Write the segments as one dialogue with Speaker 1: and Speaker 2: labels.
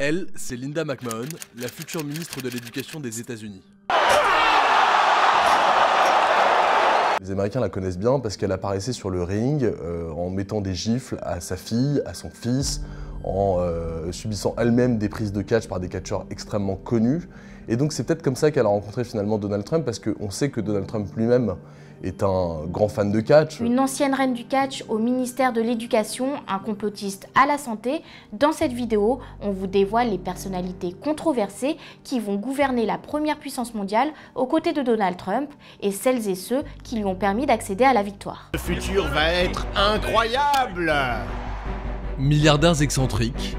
Speaker 1: Elle, c'est Linda McMahon, la future ministre de l'Éducation des États-Unis. Les Américains la connaissent bien parce qu'elle apparaissait sur le ring en mettant des gifles à sa fille, à son fils, en subissant elle-même des prises de catch par des catcheurs extrêmement connus. Et donc c'est peut-être comme ça qu'elle a rencontré finalement Donald Trump, parce qu'on sait que Donald Trump lui-même est un grand fan de catch.
Speaker 2: Une ancienne reine du catch au ministère de l'Éducation, un complotiste à la santé. Dans cette vidéo, on vous dévoile les personnalités controversées qui vont gouverner la première puissance mondiale aux côtés de Donald Trump et celles et ceux qui lui ont permis d'accéder à la victoire.
Speaker 3: Le futur va être incroyable!
Speaker 1: Milliardaires excentriques,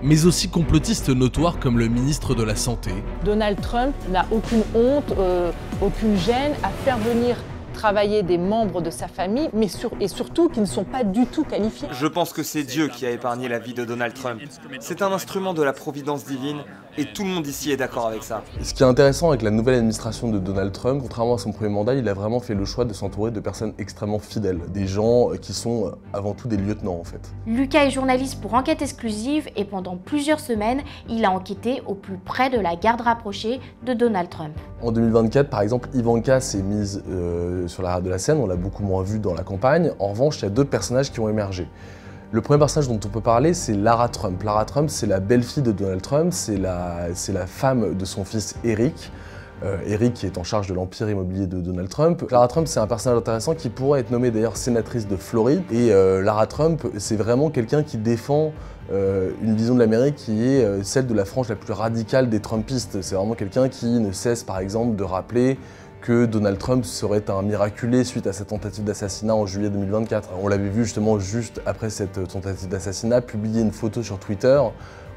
Speaker 1: mais aussi complotistes notoires comme le ministre de la Santé.
Speaker 4: Donald Trump n'a aucune honte, aucune gêne à faire venir travailler des membres de sa famille, et surtout qui ne sont pas du tout qualifiés.
Speaker 5: Je pense que c'est Dieu qui a épargné la vie de Donald Trump. C'est un instrument de la providence divine et tout le monde ici est d'accord avec ça.
Speaker 1: Ce qui est intéressant avec la nouvelle administration de Donald Trump, contrairement à son premier mandat, il a vraiment fait le choix de s'entourer de personnes extrêmement fidèles, des gens qui sont avant tout des lieutenants en fait.
Speaker 2: Lucas est journaliste pour Enquête Exclusive et pendant plusieurs semaines, il a enquêté au plus près de la garde rapprochée de Donald Trump.
Speaker 1: En 2024, par exemple, Ivanka s'est mise sur l'arrière de la scène, on l'a beaucoup moins vu dans la campagne. En revanche, il y a d'autres personnages qui ont émergé. Le premier personnage dont on peut parler, c'est Lara Trump. Lara Trump, c'est la belle-fille de Donald Trump, c'est la femme de son fils Eric. Eric qui est en charge de l'empire immobilier de Donald Trump. Lara Trump, c'est un personnage intéressant qui pourrait être nommé d'ailleurs sénatrice de Floride. Et Lara Trump, c'est vraiment quelqu'un qui défend une vision de l'Amérique qui est celle de la frange la plus radicale des Trumpistes. C'est vraiment quelqu'un qui ne cesse par exemple de rappeler que Donald Trump serait un miraculé suite à sa tentative d'assassinat en juillet 2024. On l'avait vu justement juste après cette tentative d'assassinat publier une photo sur Twitter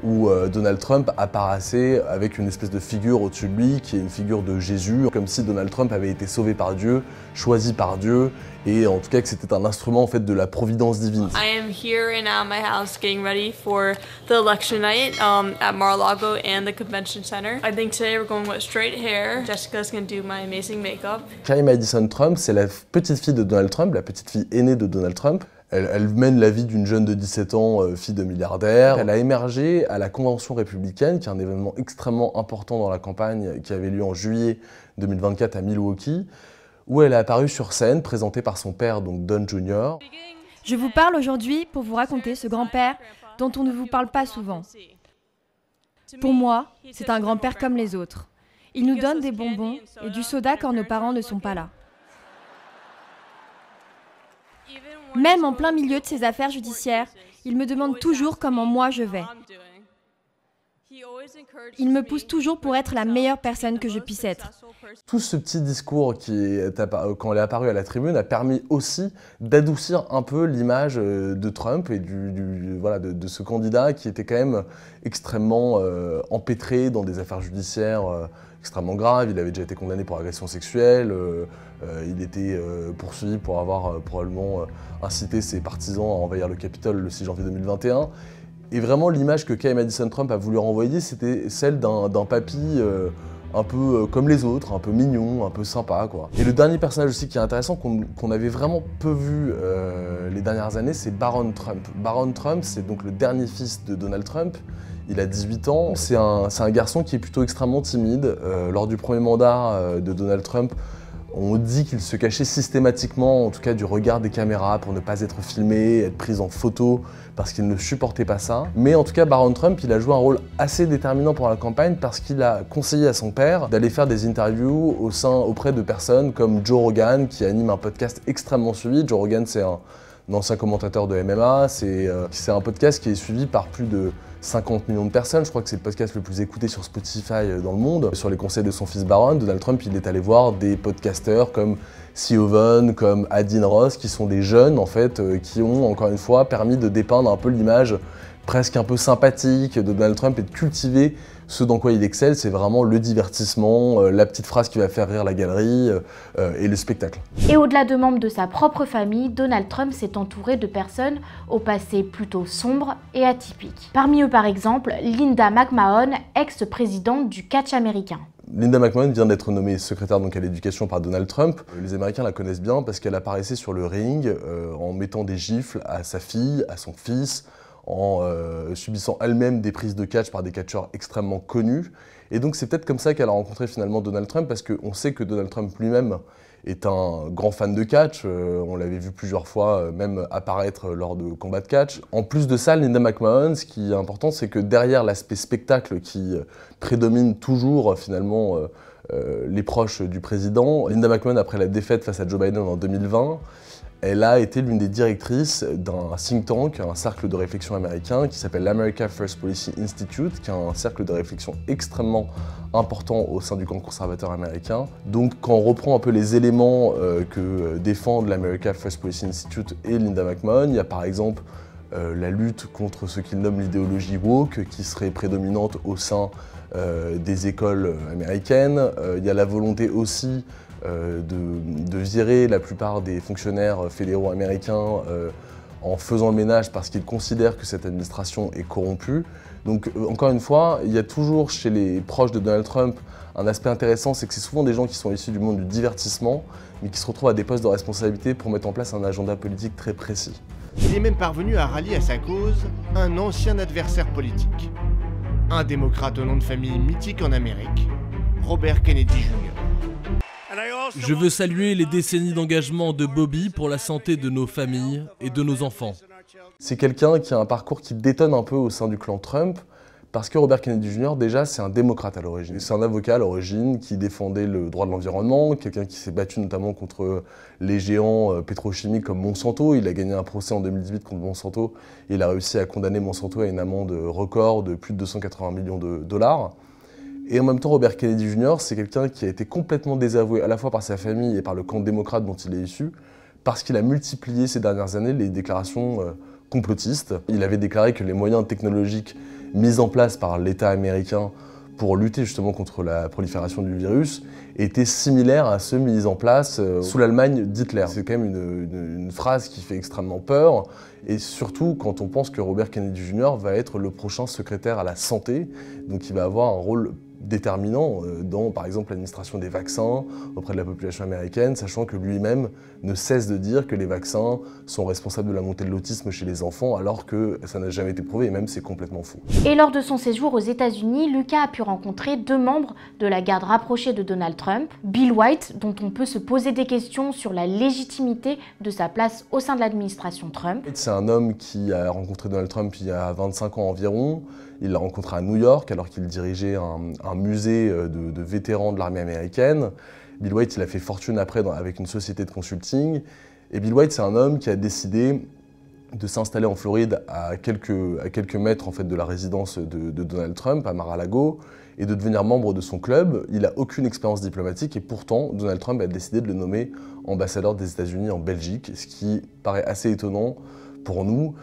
Speaker 1: où Donald Trump apparaissait avec une espèce de figure au-dessus de lui qui est une figure de Jésus, comme si Donald Trump avait été sauvé par Dieu, choisi par Dieu, et en tout cas que c'était un instrument en fait de la providence divine.
Speaker 6: I am here and at my house getting ready for the election night at Mar-a-Lago and the convention center. I think today we're going with straight hair. Jessica's gonna do my amazing makeup.
Speaker 1: Carrie Madison Trump, c'est la petite fille de Donald Trump, la petite fille aînée de Donald Trump. Elle mène la vie d'une jeune de 17 ans, fille de milliardaire. Elle a émergé à la Convention républicaine, qui est un événement extrêmement important dans la campagne, qui avait lieu en juillet 2024 à Milwaukee, où elle est apparue sur scène, présentée par son père, donc Don Jr.
Speaker 7: Je vous parle aujourd'hui pour vous raconter ce grand-père dont on ne vous parle pas souvent. Pour moi, c'est un grand-père comme les autres. Il nous donne des bonbons et du soda quand nos parents ne sont pas là. Même en plein milieu de ses affaires judiciaires, il me demande toujours comment moi je vais. Il me pousse toujours pour être la meilleure personne que je puisse être.
Speaker 1: Tout ce petit discours quand elle est apparue à la tribune, a permis aussi d'adoucir un peu l'image de Trump et de ce candidat qui était quand même extrêmement empêtré dans des affaires judiciaires extrêmement graves. Il avait déjà été condamné pour agression sexuelle, il était poursuivi pour avoir probablement incité ses partisans à envahir le Capitole le 6 janvier 2021. Et vraiment, l'image que Carrie Madison Trump a voulu renvoyer, c'était celle d'un papy un peu comme les autres, un peu mignon, un peu sympa, quoi. Et le dernier personnage aussi qui est intéressant, qu'on avait vraiment peu vu les dernières années, c'est Barron Trump. Barron Trump, c'est donc le dernier fils de Donald Trump. Il a 18 ans. C'est un garçon qui est plutôt extrêmement timide. Lors du premier mandat de Donald Trump, on dit qu'il se cachait systématiquement, en tout cas du regard des caméras, pour ne pas être filmé, être pris en photo, parce qu'il ne supportait pas ça. Mais en tout cas, Barron Trump, il a joué un rôle assez déterminant pour la campagne, parce qu'il a conseillé à son père d'aller faire des interviews auprès de personnes comme Joe Rogan, qui anime un podcast extrêmement suivi. Joe Rogan, c'est un ancien commentateur de MMA, c'est un podcast qui est suivi par plus de 50 millions de personnes. Je crois que c'est le podcast le plus écouté sur Spotify dans le monde. Sur les conseils de son fils Barron, Donald Trump, il est allé voir des podcasteurs comme Sioven, comme Adin Ross, qui sont des jeunes en fait, qui ont encore une fois permis de dépeindre un peu l'image presque un peu sympathique de Donald Trump et de cultiver ce dans quoi il excelle, c'est vraiment le divertissement, la petite phrase qui va faire rire la galerie et le spectacle.
Speaker 2: Et au-delà de membres de sa propre famille, Donald Trump s'est entouré de personnes au passé plutôt sombre et atypique. Parmi eux par exemple, Linda McMahon, ex-présidente du catch américain.
Speaker 1: Linda McMahon vient d'être nommée secrétaire donc, à l'éducation par Donald Trump. Les Américains la connaissent bien parce qu'elle apparaissait sur le ring en mettant des gifles à sa fille, à son fils, en subissant elle-même des prises de catch par des catcheurs extrêmement connus. Et donc c'est peut-être comme ça qu'elle a rencontré finalement Donald Trump, parce qu'on sait que Donald Trump lui-même est un grand fan de catch, on l'avait vu plusieurs fois même apparaître lors de combats de catch. En plus de ça, Linda McMahon, ce qui est important, c'est que derrière l'aspect spectacle qui prédomine toujours finalement les proches du président, Linda McMahon, après la défaite face à Joe Biden en 2020, elle a été l'une des directrices d'un think tank, un cercle de réflexion américain qui s'appelle l'America First Policy Institute, qui est un cercle de réflexion extrêmement important au sein du camp conservateur américain. Donc quand on reprend un peu les éléments que défendent l'America First Policy Institute et Linda McMahon, il y a par exemple la lutte contre ce qu'ils nomment l'idéologie woke, qui serait prédominante au sein des écoles américaines. Il y a la volonté aussi de virer la plupart des fonctionnaires fédéraux américains en faisant le ménage parce qu'ils considèrent que cette administration est corrompue. Donc encore une fois, il y a toujours chez les proches de Donald Trump un aspect intéressant, c'est que c'est souvent des gens qui sont issus du monde du divertissement, mais qui se retrouvent à des postes de responsabilité pour mettre en place un agenda politique très précis.
Speaker 3: Il est même parvenu à rallier à sa cause un ancien adversaire politique. Un démocrate au nom de famille mythique en Amérique, Robert Kennedy Jr.
Speaker 8: Je veux saluer les décennies d'engagement de Bobby pour la santé de nos familles et de nos enfants.
Speaker 1: C'est quelqu'un qui a un parcours qui détonne un peu au sein du clan Trump, parce que Robert Kennedy Jr., déjà, c'est un démocrate à l'origine. C'est un avocat à l'origine qui défendait le droit de l'environnement, quelqu'un qui s'est battu notamment contre les géants pétrochimiques comme Monsanto. Il a gagné un procès en 2018 contre Monsanto. Et il a réussi à condamner Monsanto à une amende record de plus de 280 millions de dollars. Et en même temps, Robert Kennedy Jr., c'est quelqu'un qui a été complètement désavoué à la fois par sa famille et par le camp démocrate dont il est issu, parce qu'il a multiplié ces dernières années les déclarations complotistes. Il avait déclaré que les moyens technologiques mis en place par l'État américain pour lutter justement contre la prolifération du virus étaient similaires à ceux mis en place sous l'Allemagne d'Hitler. C'est quand même une phrase qui fait extrêmement peur, et surtout quand on pense que Robert Kennedy Jr. va être le prochain secrétaire à la santé, donc il va avoir un rôle déterminant dans, par exemple, l'administration des vaccins auprès de la population américaine, sachant que lui-même ne cesse de dire que les vaccins sont responsables de la montée de l'autisme chez les enfants, alors que ça n'a jamais été prouvé, et même c'est complètement faux.
Speaker 2: Et lors de son séjour aux États-Unis, Lucas a pu rencontrer 2 membres de la garde rapprochée de Donald Trump, Bill White, dont on peut se poser des questions sur la légitimité de sa place au sein de l'administration Trump.
Speaker 1: C'est un homme qui a rencontré Donald Trump il y a 25 ans environ. Il l'a rencontré à New York alors qu'il dirigeait un musée de vétérans de l'armée américaine. Bill White, il a fait fortune après avec une société de consulting. Et Bill White, c'est un homme qui a décidé de s'installer en Floride à quelques mètres en fait, de la résidence de Donald Trump, à Mar-a-Lago, et de devenir membre de son club. Il n'a aucune expérience diplomatique et pourtant, Donald Trump a décidé de le nommer ambassadeur des États-Unis en Belgique, ce qui paraît assez étonnant pour nous,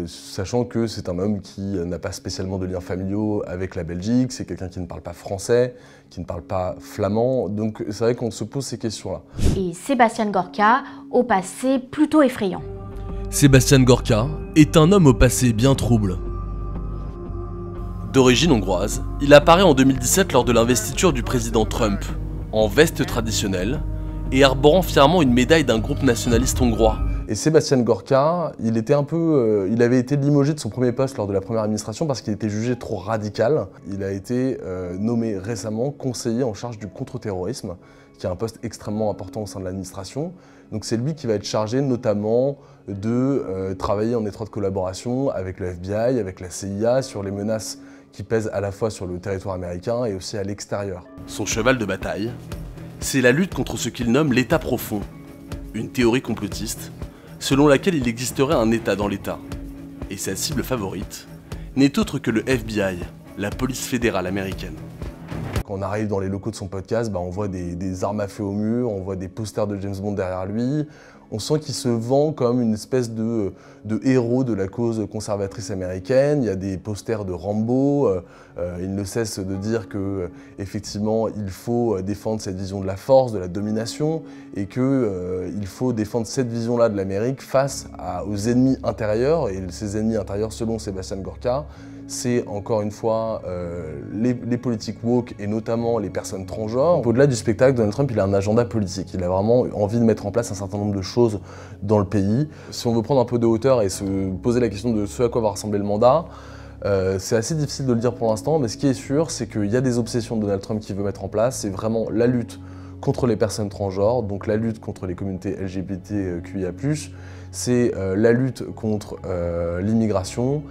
Speaker 1: sachant que c'est un homme qui n'a pas spécialement de liens familiaux avec la Belgique, c'est quelqu'un qui ne parle pas français, qui ne parle pas flamand, donc c'est vrai qu'on se pose ces questions-là.
Speaker 2: Et Sebastian Gorka, au passé plutôt effrayant.
Speaker 8: Sebastian Gorka est un homme au passé bien trouble. D'origine hongroise, il apparaît en 2017 lors de l'investiture du président Trump, en veste traditionnelle, et arborant fièrement une médaille d'un groupe nationaliste hongrois.
Speaker 1: Et Sebastian Gorka, il avait été limogé de son premier poste lors de la première administration parce qu'il était jugé trop radical. Il a été nommé récemment conseiller en charge du contre-terrorisme, qui est un poste extrêmement important au sein de l'administration. Donc c'est lui qui va être chargé notamment de travailler en étroite collaboration avec le FBI, avec la CIA, sur les menaces qui pèsent à la fois sur le territoire américain et aussi à l'extérieur.
Speaker 8: Son cheval de bataille, c'est la lutte contre ce qu'il nomme l'État profond, une théorie complotiste selon laquelle il existerait un État dans l'État. Et sa cible favorite n'est autre que le FBI, la police fédérale américaine.
Speaker 1: Quand on arrive dans les locaux de son podcast, on voit des armes à feu au mur, on voit des posters de James Bond derrière lui. On sent qu'il se vend comme une espèce de héros de la cause conservatrice américaine. Il y a des posters de Rambo. Il ne cesse de dire qu'effectivement, il faut défendre cette vision de la force, de la domination, et qu'il faut défendre cette vision-là de l'Amérique face aux ennemis intérieurs. Et ces ennemis intérieurs, selon Sebastian Gorka, c'est encore une fois les politiques woke et notamment les personnes transgenres. Au-delà du spectacle, Donald Trump il a un agenda politique. Il a vraiment envie de mettre en place un certain nombre de choses dans le pays. Si on veut prendre un peu de hauteur et se poser la question de ce à quoi va ressembler le mandat, c'est assez difficile de le dire pour l'instant, mais ce qui est sûr, c'est qu'il y a des obsessions de Donald Trump qu'il veut mettre en place. C'est vraiment la lutte contre les personnes transgenres, donc la lutte contre les communautés LGBTQIA+, c'est la lutte contre l'immigration,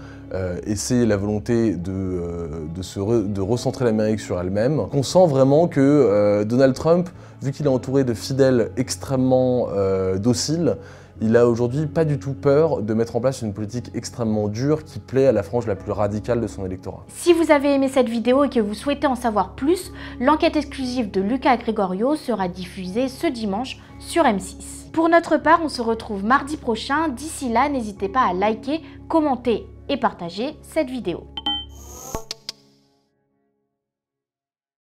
Speaker 1: et c'est la volonté de recentrer l'Amérique sur elle-même. On sent vraiment que Donald Trump, vu qu'il est entouré de fidèles extrêmement dociles, il a aujourd'hui pas du tout peur de mettre en place une politique extrêmement dure qui plaît à la frange la plus radicale de son électorat.
Speaker 2: Si vous avez aimé cette vidéo et que vous souhaitez en savoir plus, l'enquête exclusive de Lucas Gregorio sera diffusée ce dimanche sur M6. Pour notre part, on se retrouve mardi prochain. D'ici là, n'hésitez pas à liker, commenter et partager cette vidéo.